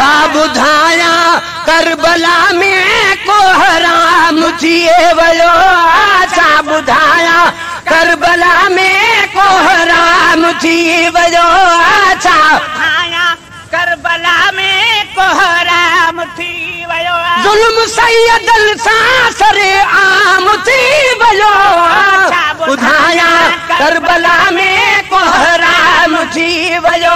छा बुधाया करबला में को हराम थिए वयो छा बुधाया करबला में को हराम थी वयो छा बुधाया करबला में को हराम थी वयो जुल्म सैयदल सासरे आम थी वयो बुधाया करबला में को हराम थी वयो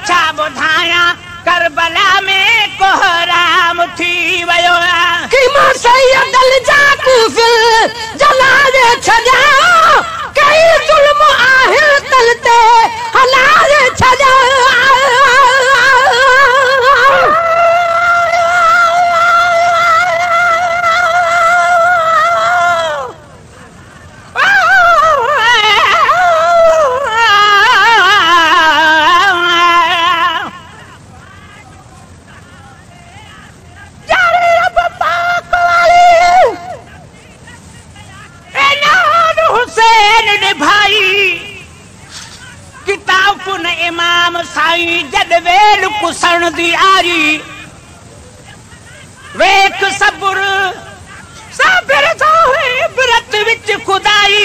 छा बुधाया करबला में को हराम थी वयो कि मां सैयदल जाकू फिल जलाले छजा कई जुल्म आहे तलते हलाले छजा इमाम साई जद वेल कुसण दी आरी वेख सबुर साबिर जावे इबरत विच खुदाई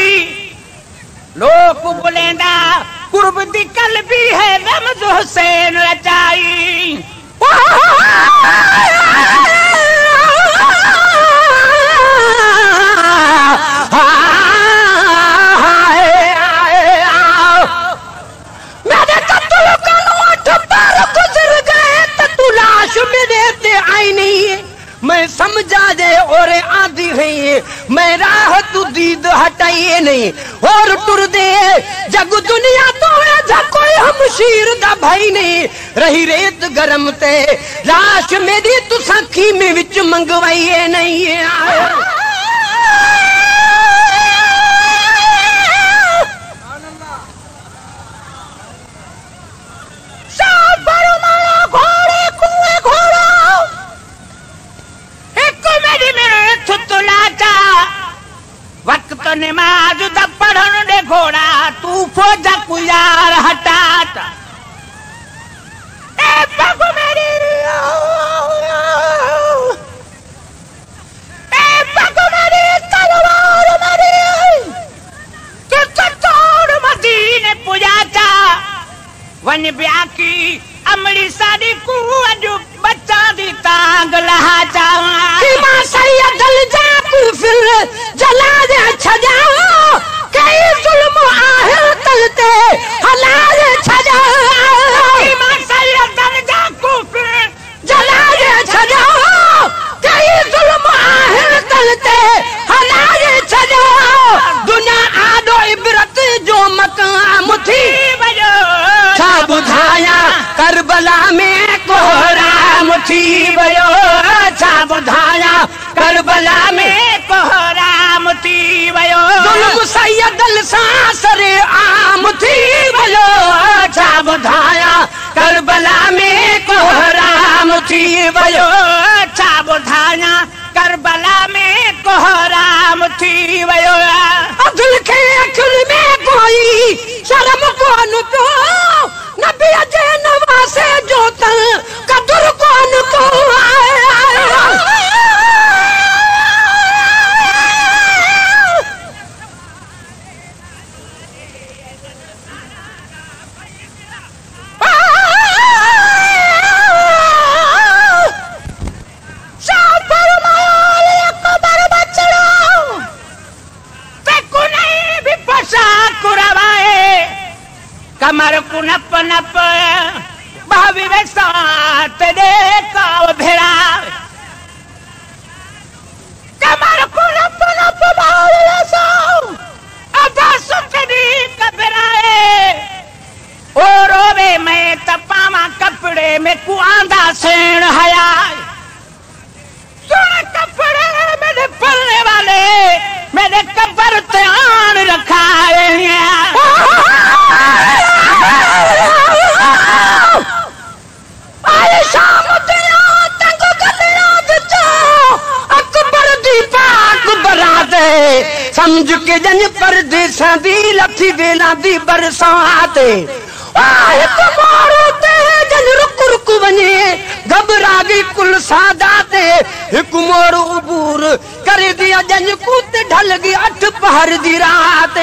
लोक बुलेंदा कुर्ब दी कल्बी है रमज हुसैन रचाई मैं समझा दे और आदि है मैं राह तू दीद हटाइए नहीं और टुर दे जग दुनिया तो है कोई हम शीर दा भाई नहीं रही रेत गरम ते लाश मेरी तू सखी में विच मंगवाइए नहीं है वक्त नमाज दा पढ़न दे घोड़ा तू फौजा को यार हटाता ए बाबू मेरी तलवार मेरी तू तोड़ मदीने पुजाता वन ब्याह की अमली सादी को अजू बच्चा दी तांग लहाता कि मां सैयदल जाकू फिर जला दे छजाओ कई जुल्म आहे तलते हला दे छजाओ कि मां सैयदल जाकू फिर जला दे छजाओ कई जुल्म आहे तलते हला दे छजाओ दुनिया आदो इबरत जो मकाम थी वयो छा बुधाया करबला में कोहराम थी वयो छा बुधाया करबला में कोहराम थी वयो जुल्म सैयदल सासरे आम थी वयो छा बुधाया करबला में कोहराम थी वयो छा बुधाया करबला में कोहराम थी वयो अब्दुल के अखिल में कोई शर्म कोन को नबी अजे नवासे जो तल कदर कोन को कमर कुनप नप भावी वे साथ दे काव भेड़ा कमर कुनप नप भावी वे साथ अदा सुतनी कबराए ओ रोवे मैं तपावा कपड़े में कुआंदा सेण हया सुन कपड़े मेरे पलने वाले मेरे कबर ते आन रखाए समझ के जन परदेसा दी लथी वेला दी बरसात आए तुम्हारो ते जन रुक रुक वने रागी कुल सादाते हिक मोर उबूर कर दिया जंज कूत ढल गई 8 पहर दी रात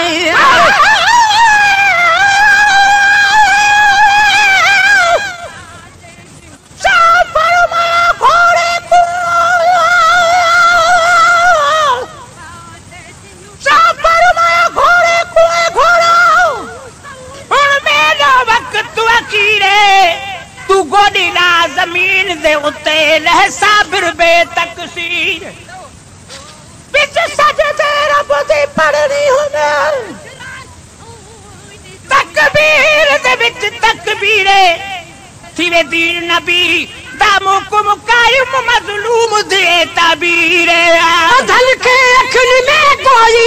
तू गोडीला जमीन दे उते लहसा बिरबे तकसीर बिच सजदे रब दी पढ़नी होवे तकबीर दे बिच तकबीरे थीवे दीन नबी दामो कुम कायम मजलूम दे ताबीरे अधल के अखन में कोई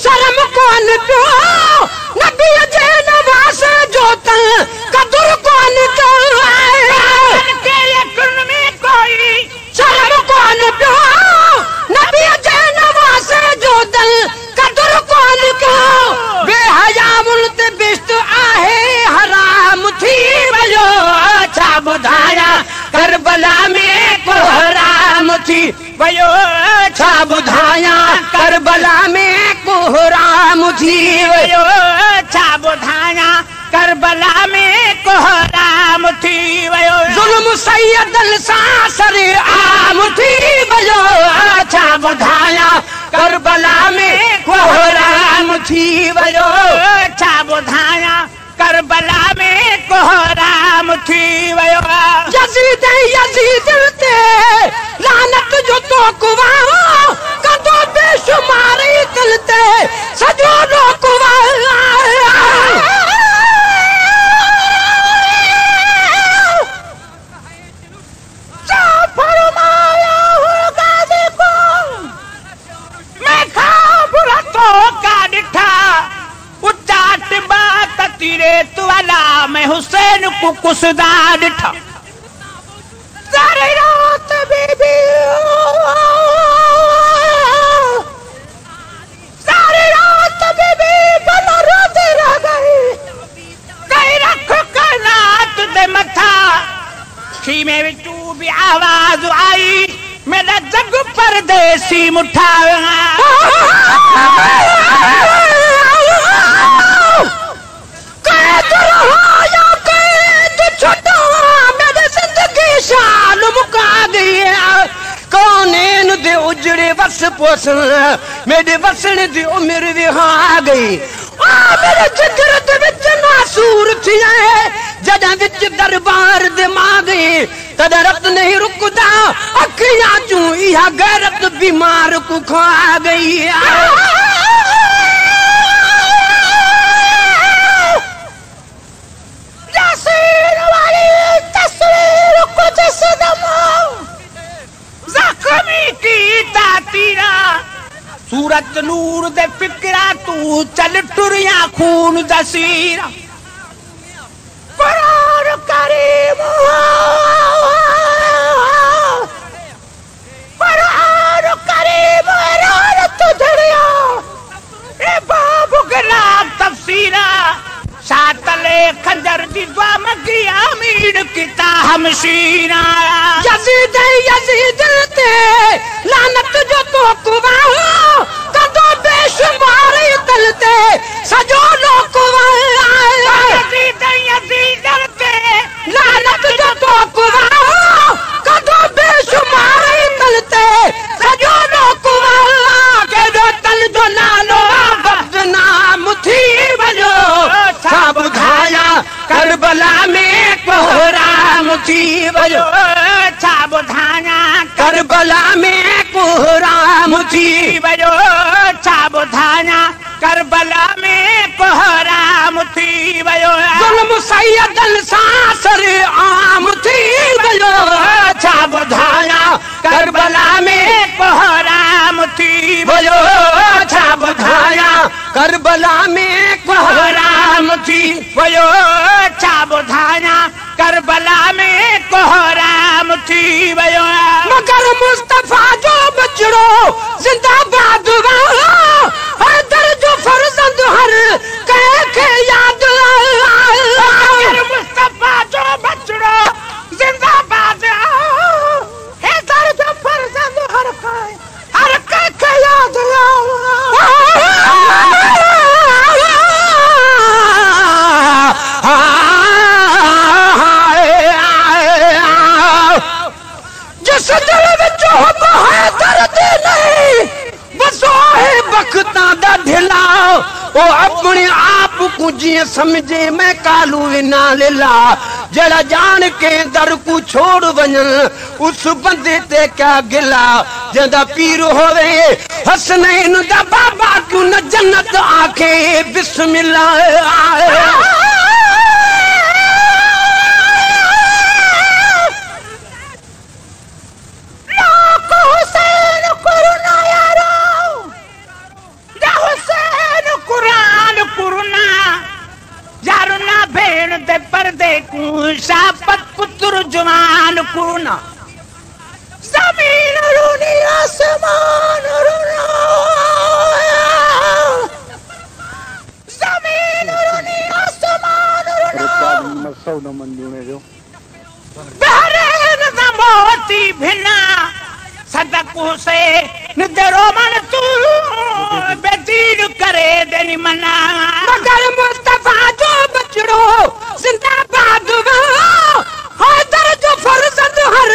शर्म कोन पियो नबी जे नवास जोत कदर कोन तो अधल के अखन में कोई शर्म कोन पियो नबी जे नवास जोत कदर कोन को बेहया मुल्त बिस्त आहे हराम थी वयो छा बुधाया करबला में कोहराम थी वयो छा बुधाया करबला में कोहराम थी वयो छा बुधाया करबला में कोहराम थी वयो जुल्म सैयदल सासर आम थी वयो छा बुधाया करबला में कोहराम थी वयो छा बुधाया करबला में कोहराम थी वयो यजीद यजीद ते लानत जो तो कुवा कदो बेशुमार दिल ते सजो रो कुवा जा फरमाया होगा देखो मैं खाब रतो का दिठा उचाट बात तीरे तुअला मैं हुसैन को कुसदा दिठा सारी रात बीबी सारी रात बीबी बना रोती रह गई कई रख कानात दे मथा खीमे विचू भी आवाज आई मेरा जग परदेसी मुठा शान मुका दिया कौन दे उजड़े बस पोस मेरे बसन दी उम्र विहा गई आ मेरे जिगर दे विच नासूर थिया जदा विच दरबार दे मां गई तद रत नहीं रुकदा अखियां चू इहा गैरत बीमार को खा गई जख्मी की तातीरा सूरत नूर दे फिक्रा तू चल टुरिया खून दसीरा कुरान करीम कुरान करीम रान तुझड़िया ए बाबू गलाब तफसीरा सातले खंजर दी द्वा मगी आमीर किता हमशीरा यजीद यजीद ते लानत जो तो कुवा कदो बेशुमार दिल ते सजो लो कुवा यजीद यजीद ते लानत जो तो कुवा कदो बेशुमार दिल ते सजो लो कुवा के दो तल जो नालो बदनाम थी वजो छा बुधाया करबला में कोहराम थी वयो छा बुधाया करबला में कोहराम थी वयो छा बुधाया करबला में कोहराम थी वयो जुल्म सैयदल सासर आम थी वयो छा बुधाया करबला में कोहराम थी वयो छा बुधाया करबला में कोहराम थी वयो छा बुधाया करबला में कोहराम थी वयो मगर मुस्तफा जो बचड़ो जिंदाबाद हैदर जो फर्जंद हर के याद मगर मुस्तफा जो बचड़ो जिंदाबाद ढिला ओ अपने आप को जिए समझे मैं कालू विना लीला जरा जान के दर को छोड़ वजन उस बंदे ते क्या गिला जदा पीर होवे हसनैन दा बाबा क्यों न जन्नत आखे बिस्मिल्लाह पर्दे को शापत पुत्र जवान कुना जमीन रूनी आसमान रूना जमीन रूनी आसमान रूना बहरेन दा मोती भिना सदको से निदरो मन तू बेदीन करे देनी मना मगर मुस्तफा जो बचड़ो जिंदाबाद हैदर जो फरजत हर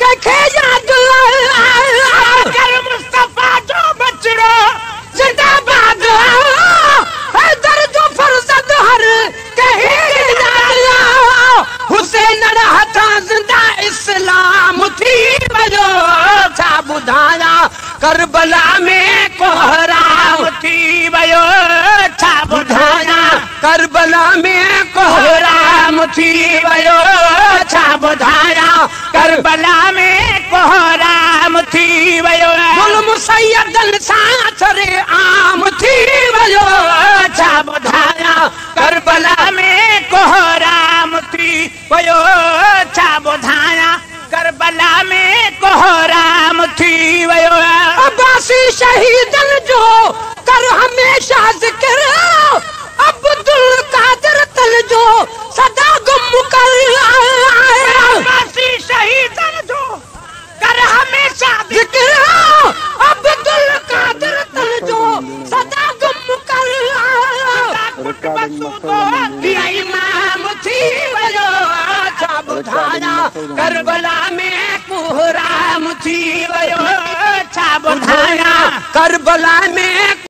कखे याद मगर मुस्तफा जो बचड़ो जिंदाबाद हैदर जो फरजत हर कहे याद हुसैन रहता जिंदा इस्लाम थी वजो छा बुधाया करबला में कोहराम थी वयो छा बुधाया करबला में कोहराम थी वयो छा बुधाया करबला में कोहराम थी वयो जुल्म सैयदन साथरे आम थी वयो छा बुधाया करबला में कोहराम थी वयो छा बुधाया करबला में कोहराम थी वयो अब्बासी शहीदन जो कर हमेशा जिक्र अब्दुल कादिर तल जो सदा गुम कर अब्बासी शहीदन जो कर हमेशा जिक्र अब्दुल कादिर तल जो सदा गुम कर इमाम थी वयो छा बुधाया करबला में कोहराम थी वयो छा बुधाया करबला में